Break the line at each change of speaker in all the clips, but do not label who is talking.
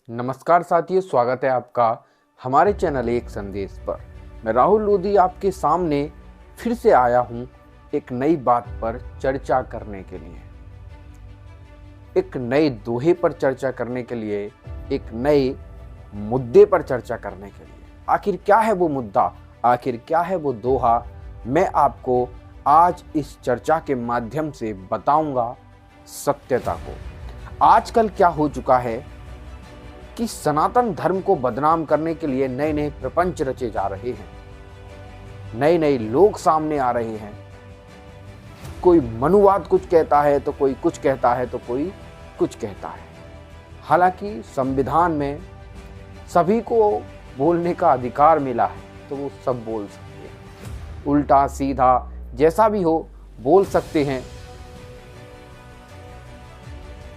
नमस्कार साथियों, स्वागत है आपका हमारे चैनल एक संदेश पर। मैं राहुल लोधी आपके सामने फिर से आया हूं एक नई बात पर चर्चा करने के लिए, एक नए दोहे पर चर्चा करने के लिए, एक नए मुद्दे पर चर्चा करने के लिए। आखिर क्या है वो मुद्दा, आखिर क्या है वो दोहा, मैं आपको आज इस चर्चा के माध्यम से बताऊंगा सत्यता को। आजकल क्या हो चुका है कि सनातन धर्म को बदनाम करने के लिए नए नए प्रपंच रचे जा रहे हैं, नए नए लोग सामने आ रहे हैं। कोई मनुवाद कुछ कहता है तो कोई कुछ कहता है तो कोई कुछ कहता है। हालांकि संविधान में सभी को बोलने का अधिकार मिला है तो वो सब बोल सकते हैं, उल्टा सीधा जैसा भी हो बोल सकते हैं।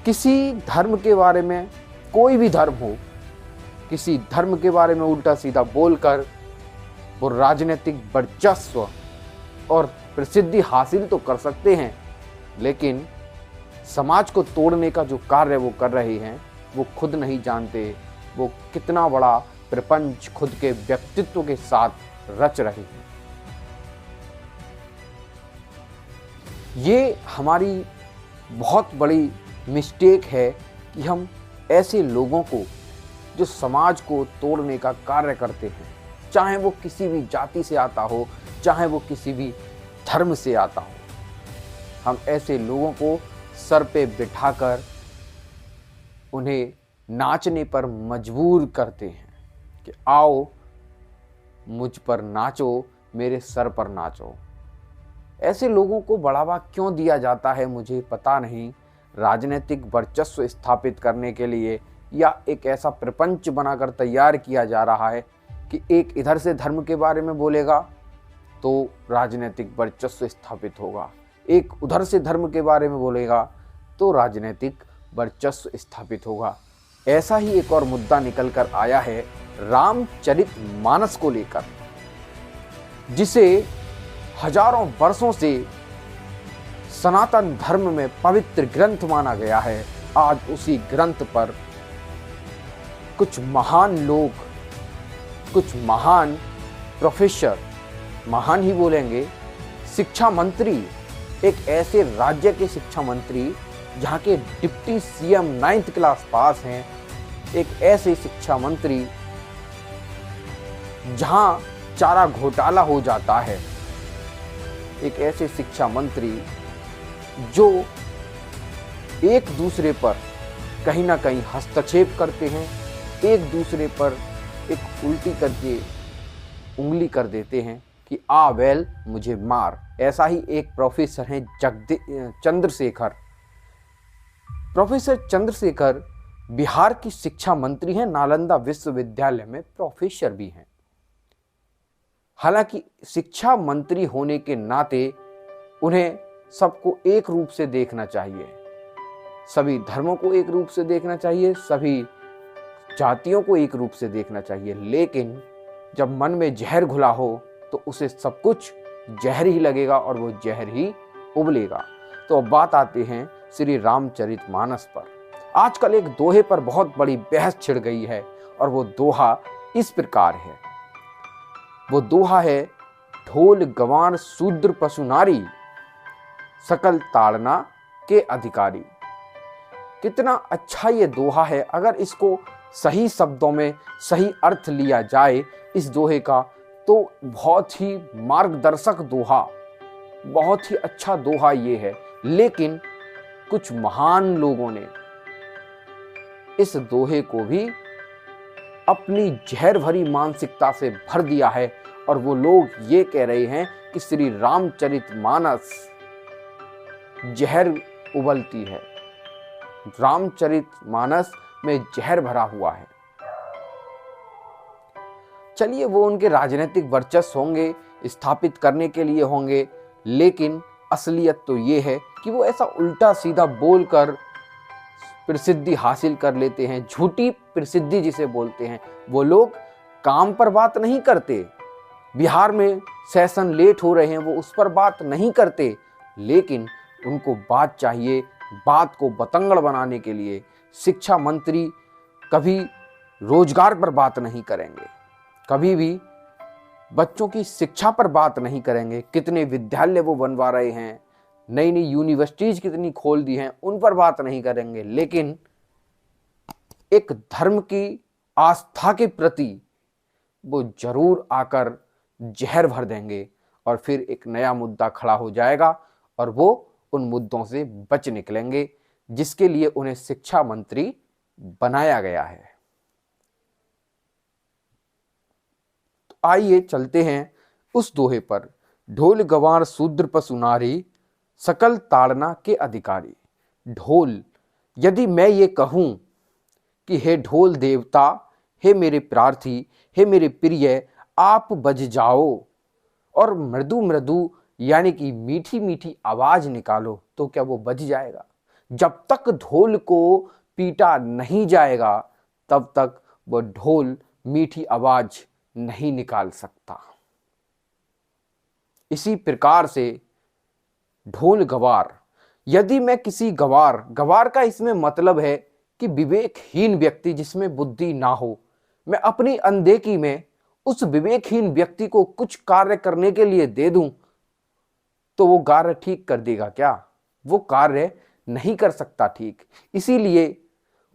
किसी धर्म के बारे में, कोई भी धर्म हो, किसी धर्म के बारे में उल्टा सीधा बोलकर वो राजनीतिक वर्चस्व और प्रसिद्धि हासिल तो कर सकते हैं, लेकिन समाज को तोड़ने का जो कार्य वो कर रहे हैं वो खुद नहीं जानते वो कितना बड़ा प्रपंच खुद के व्यक्तित्व के साथ रच रहे हैं। ये हमारी बहुत बड़ी मिस्टेक है कि हम ऐसे लोगों को जो समाज को तोड़ने का कार्य करते हैं, चाहे वो किसी भी जाति से आता हो, चाहे वो किसी भी धर्म से आता हो, हम ऐसे लोगों को सर पे बिठाकर उन्हें नाचने पर मजबूर करते हैं कि आओ मुझ पर नाचो, मेरे सर पर नाचो। ऐसे लोगों को बढ़ावा क्यों दिया जाता है मुझे पता नहीं। राजनीतिक वर्चस्व स्थापित करने के लिए या एक ऐसा प्रपंच बनाकर तैयार किया जा रहा है कि एक इधर से धर्म के बारे में बोलेगा तो राजनीतिक वर्चस्व स्थापित होगा, एक उधर से धर्म के बारे में बोलेगा तो राजनीतिक वर्चस्व स्थापित होगा। ऐसा ही एक और मुद्दा निकल कर आया है रामचरितमानस को लेकर, जिसे हजारों वर्षों से सनातन धर्म में पवित्र ग्रंथ माना गया है। आज उसी ग्रंथ पर कुछ महान लोग, कुछ महान प्रोफेसर, महान ही बोलेंगे, शिक्षा मंत्री, एक ऐसे राज्य के शिक्षा मंत्री जहां के deputy CM 9th class pass हैं, एक ऐसे शिक्षा मंत्री जहां चारा घोटाला हो जाता है, एक ऐसे शिक्षा मंत्री जो एक दूसरे पर कहीं ना कहीं हस्तक्षेप करते हैं, एक दूसरे पर एक उल्टी करके उंगली कर देते हैं कि आ वेल मुझे मार। ऐसा ही एक प्रोफेसर हैं चंद्रशेखर। प्रोफेसर चंद्रशेखर बिहार की शिक्षा मंत्री हैं, नालंदा विश्वविद्यालय में प्रोफेसर भी हैं। हालांकि शिक्षा मंत्री होने के नाते उन्हें सबको एक रूप से देखना चाहिए, सभी धर्मों को एक रूप से देखना चाहिए, सभी जातियों को एक रूप से देखना चाहिए। लेकिन जब मन में जहर घुला हो तो उसे सब कुछ जहर ही लगेगा और वो जहर ही उबलेगा। तो अब बात आते हैं श्री रामचरितमानस पर। आजकल एक दोहे पर बहुत बड़ी बहस छिड़ गई है और वो दोहा इस प्रकार है। वो दोहा है, ढोल गंवार शूद्र पशु नारी, सकल ताड़ना के अधिकारी। कितना अच्छा ये दोहा है। अगर इसको सही शब्दों में सही अर्थ लिया जाए इस दोहे का, तो बहुत ही मार्गदर्शक दोहा, बहुत ही अच्छा दोहा ये है। लेकिन कुछ महान लोगों ने इस दोहे को भी अपनी जहर भरी मानसिकता से भर दिया है और वो लोग ये कह रहे हैं कि श्री रामचरितमानस जहर उबलती है, रामचरितमानस में जहर भरा हुआ है। चलिए, वो उनके राजनीतिक वर्चस्व होंगे, स्थापित करने के लिए होंगे, लेकिन असलियत तो ये है कि वो ऐसा उल्टा सीधा बोलकर प्रसिद्धि हासिल कर लेते हैं, झूठी प्रसिद्धि जिसे बोलते हैं। वो लोग काम पर बात नहीं करते, बिहार में सेशन लेट हो रहे हैं वो उस पर बात नहीं करते, लेकिन उनको बात चाहिए, बात को बतंगड़ बनाने के लिए। शिक्षा मंत्री कभी रोजगार पर बात नहीं करेंगे, कभी भी बच्चों की शिक्षा पर बात नहीं करेंगे। कितने विद्यालय वो बनवा रहे हैं, नई नई यूनिवर्सिटीज कितनी खोल दी हैं, उन पर बात नहीं करेंगे। लेकिन एक धर्म की आस्था के प्रति वो जरूर आकर जहर भर देंगे और फिर एक नया मुद्दा खड़ा हो जाएगा और वो उन मुद्दों से बच निकलेंगे जिसके लिए उन्हें शिक्षा मंत्री बनाया गया है। तो आइए चलते हैं उस दोहे पर। ढोल गंवार शूद्र पशु नारी, सकल ताड़ना के अधिकारी। ढोल, यदि मैं ये कहूं कि हे ढोल देवता, हे मेरे प्रार्थी, हे मेरे प्रिय, आप बज जाओ और मृदु मृदु यानी कि मीठी मीठी आवाज निकालो, तो क्या वो बज जाएगा? जब तक ढोल को पीटा नहीं जाएगा तब तक वो ढोल मीठी आवाज नहीं निकाल सकता। इसी प्रकार से ढोल गवार, यदि मैं किसी गवार, गवार का इसमें मतलब है कि विवेकहीन व्यक्ति जिसमें बुद्धि ना हो, मैं अपनी अनदेखी में उस विवेकहीन व्यक्ति को कुछ कार्य करने के लिए दे दूं तो वो कार्य ठीक कर देगा क्या? वो कार्य नहीं कर सकता ठीक। इसीलिए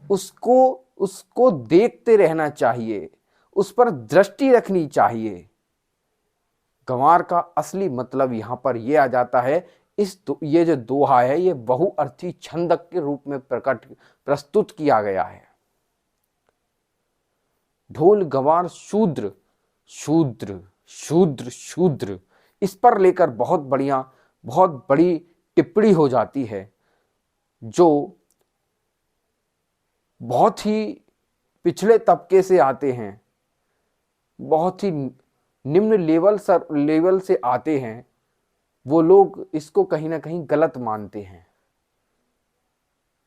उसको देखते रहना चाहिए, उस पर दृष्टि रखनी चाहिए। गंवार का असली मतलब यहां पर यह आ जाता है, ये जो दोहा है ये बहुअर्थी छंदक के रूप में प्रस्तुत किया गया है। ढोल गंवार शूद्र, शूद्र शूद्र शूद्र, इस पर लेकर बहुत बड़ी टिप्पणी हो जाती है जो बहुत ही पिछड़े तबके से आते हैं, बहुत ही निम्न लेवल से आते हैं। वो लोग इसको कहीं ना कहीं गलत मानते हैं।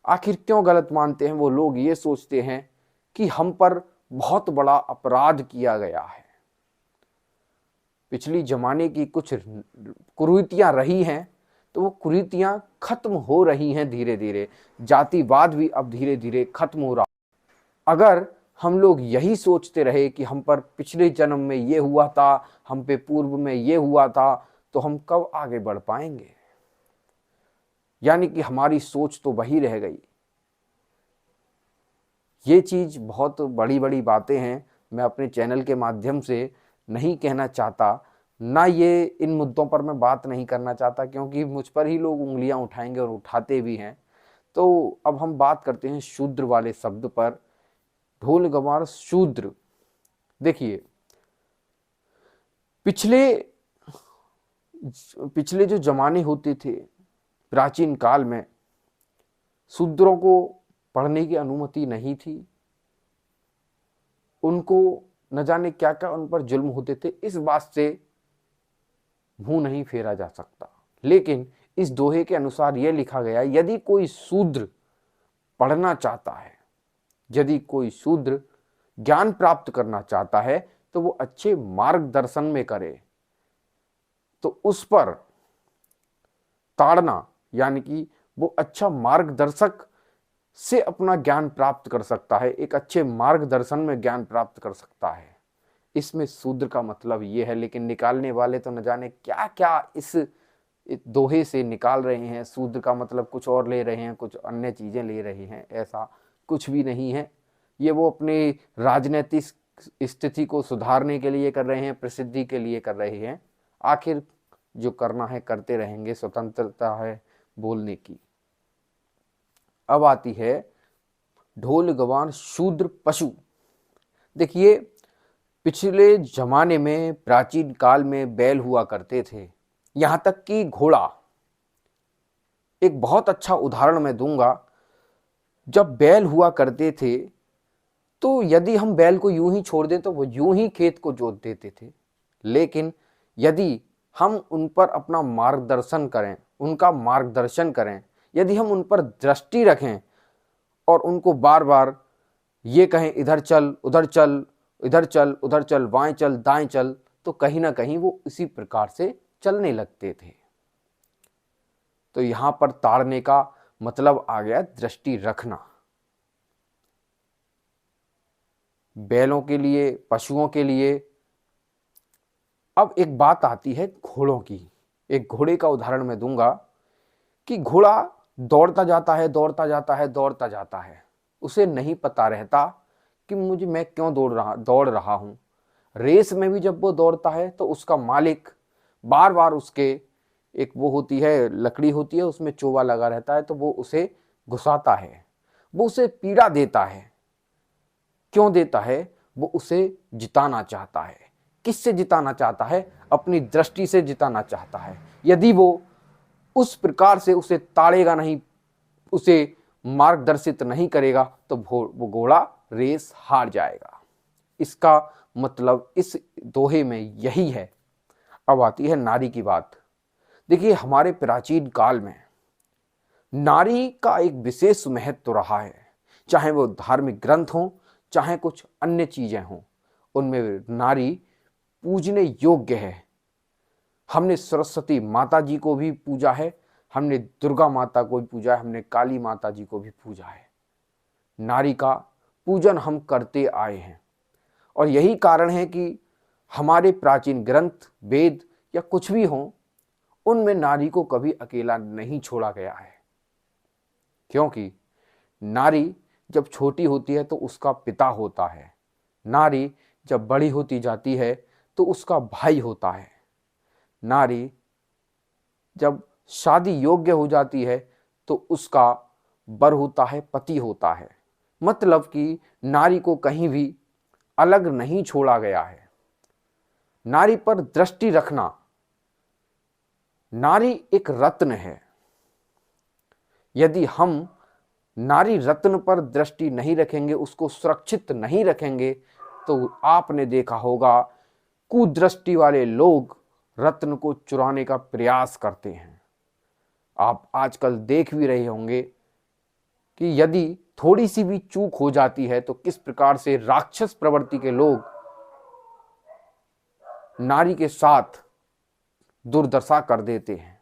आखिर क्यों गलत मानते हैं? वो लोग ये सोचते हैं कि हम पर बहुत बड़ा अपराध किया गया है, पिछली जमाने की कुछ कुरीतियां रही हैं तो वो कुरीतियां खत्म हो रही हैं धीरे धीरे। जातिवाद भी अब धीरे धीरे खत्म हो रहा। अगर हम लोग यही सोचते रहे कि हम पर पिछले जन्म में ये हुआ था, हम पे पूर्व में ये हुआ था, तो हम कब आगे बढ़ पाएंगे? यानी कि हमारी सोच तो वही रह गई। ये चीज बहुत बड़ी बड़ी बातें हैं, मैं अपने चैनल के माध्यम से नहीं कहना चाहता, ना ये इन मुद्दों पर मैं बात नहीं करना चाहता, क्योंकि मुझ पर ही लोग उंगलियां उठाएंगे और उठाते भी हैं। तो अब हम बात करते हैं शूद्र वाले शब्द पर। ढोल गंवार शूद्र, देखिए पिछले जो जमाने होते थे प्राचीन काल में, शूद्रों को पढ़ने की अनुमति नहीं थी, उनको न जाने क्या क्या उन पर जुल्म होते थे। इस बात से मुंह नहीं फेरा जा सकता। लेकिन इस दोहे के अनुसार यह लिखा गया, यदि कोई शूद्र पढ़ना चाहता है, यदि कोई शूद्र ज्ञान प्राप्त करना चाहता है, तो वो अच्छे मार्गदर्शन में करे, तो उस पर ताड़ना यानी कि वो अच्छा मार्गदर्शक से अपना ज्ञान प्राप्त कर सकता है, एक अच्छे मार्गदर्शन में ज्ञान प्राप्त कर सकता है। इसमें शूद्र का मतलब ये है, लेकिन निकालने वाले तो न जाने क्या क्या इस दोहे से निकाल रहे हैं। शूद्र का मतलब कुछ और ले रहे हैं, कुछ अन्य चीजें ले रहे हैं। ऐसा कुछ भी नहीं है। ये वो अपने राजनीतिक स्थिति को सुधारने के लिए कर रहे हैं, प्रसिद्धि के लिए कर रहे हैं। आखिर जो करना है करते रहेंगे, स्वतंत्रता है बोलने की। अब आती है ढोल गंवार शूद्र पशु। देखिए पिछले जमाने में प्राचीन काल में बैल हुआ करते थे, यहां तक कि घोड़ा। एक बहुत अच्छा उदाहरण मैं दूंगा। जब बैल हुआ करते थे तो यदि हम बैल को यूं ही छोड़ दें तो वो यूं ही खेत को जोत देते थे। लेकिन यदि हम उन पर अपना मार्गदर्शन करें, उनका मार्गदर्शन करें, यदि हम उन पर दृष्टि रखें और उनको बार बार ये कहें इधर चल उधर चल, इधर चल उधर चल, बाएं चल दाएं चल, तो कहीं ना कहीं वो इसी प्रकार से चलने लगते थे। तो यहां पर ताड़ने का मतलब आ गया दृष्टि रखना। बैलों के लिए, पशुओं के लिए। अब एक बात आती है घोड़ों की। एक घोड़े का उदाहरण मैं दूंगा कि घोड़ा दौड़ता जाता है, दौड़ता जाता है, दौड़ता जाता है। उसे नहीं पता रहता कि मैं क्यों दौड़ रहा हूँ। रेस में भी जब वो दौड़ता है तो उसका मालिक बार बार उसके, एक वो होती है लकड़ी होती है, उसमें चोवा लगा रहता है, तो वो उसे घुसाता है, वो उसे पीड़ा देता है। क्यों देता है? वो उसे जिताना चाहता है। किससे जिताना चाहता है? अपनी दृष्टि से जिताना चाहता है। यदि वो उस प्रकार से उसे ताड़ेगा नहीं, उसे मार्गदर्शित नहीं करेगा, तो वो घोड़ा रेस हार जाएगा। इसका मतलब इस दोहे में यही है। अब आती है नारी की बात। देखिए, हमारे प्राचीन काल में नारी का एक विशेष महत्व रहा है। चाहे वो धार्मिक ग्रंथ हों, चाहे कुछ अन्य चीजें हों, उनमें नारी पूजने योग्य है। हमने सरस्वती माता जी को भी पूजा है, हमने दुर्गा माता को भी पूजा है, हमने काली माता जी को भी पूजा है। नारी का पूजन हम करते आए हैं और यही कारण है कि हमारे प्राचीन ग्रंथ, वेद या कुछ भी हों, उनमें नारी को कभी अकेला नहीं छोड़ा गया है। क्योंकि नारी जब छोटी होती है तो उसका पिता होता है, नारी जब बड़ी होती जाती है तो उसका भाई होता है, नारी जब शादी योग्य हो जाती है तो उसका वर होता है, पति होता है। मतलब कि नारी को कहीं भी अलग नहीं छोड़ा गया है। नारी पर दृष्टि रखना, नारी एक रत्न है। यदि हम नारी रत्न पर दृष्टि नहीं रखेंगे, उसको सुरक्षित नहीं रखेंगे, तो आपने देखा होगा कुदृष्टि वाले लोग रत्न को चुराने का प्रयास करते हैं। आप आजकल देख भी रहे होंगे कि यदि थोड़ी सी भी चूक हो जाती है तो किस प्रकार से राक्षस प्रवृत्ति के लोग नारी के साथ दुर्दशा कर देते हैं।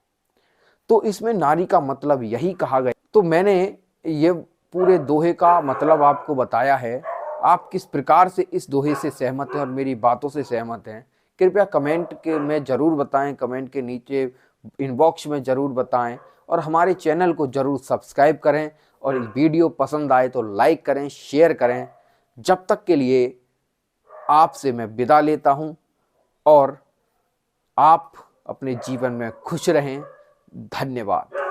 तो इसमें नारी का मतलब यही कहा गया। तो मैंने ये पूरे दोहे का मतलब आपको बताया है। आप किस प्रकार से इस दोहे से सहमत हैं और मेरी बातों से सहमत हैं, कृपया कमेंट के में ज़रूर बताएं, कमेंट के नीचे इनबॉक्स में ज़रूर बताएं और हमारे चैनल को ज़रूर सब्सक्राइब करें और वीडियो पसंद आए तो लाइक करें, शेयर करें। जब तक के लिए आपसे मैं विदा लेता हूं और आप अपने जीवन में खुश रहें। धन्यवाद।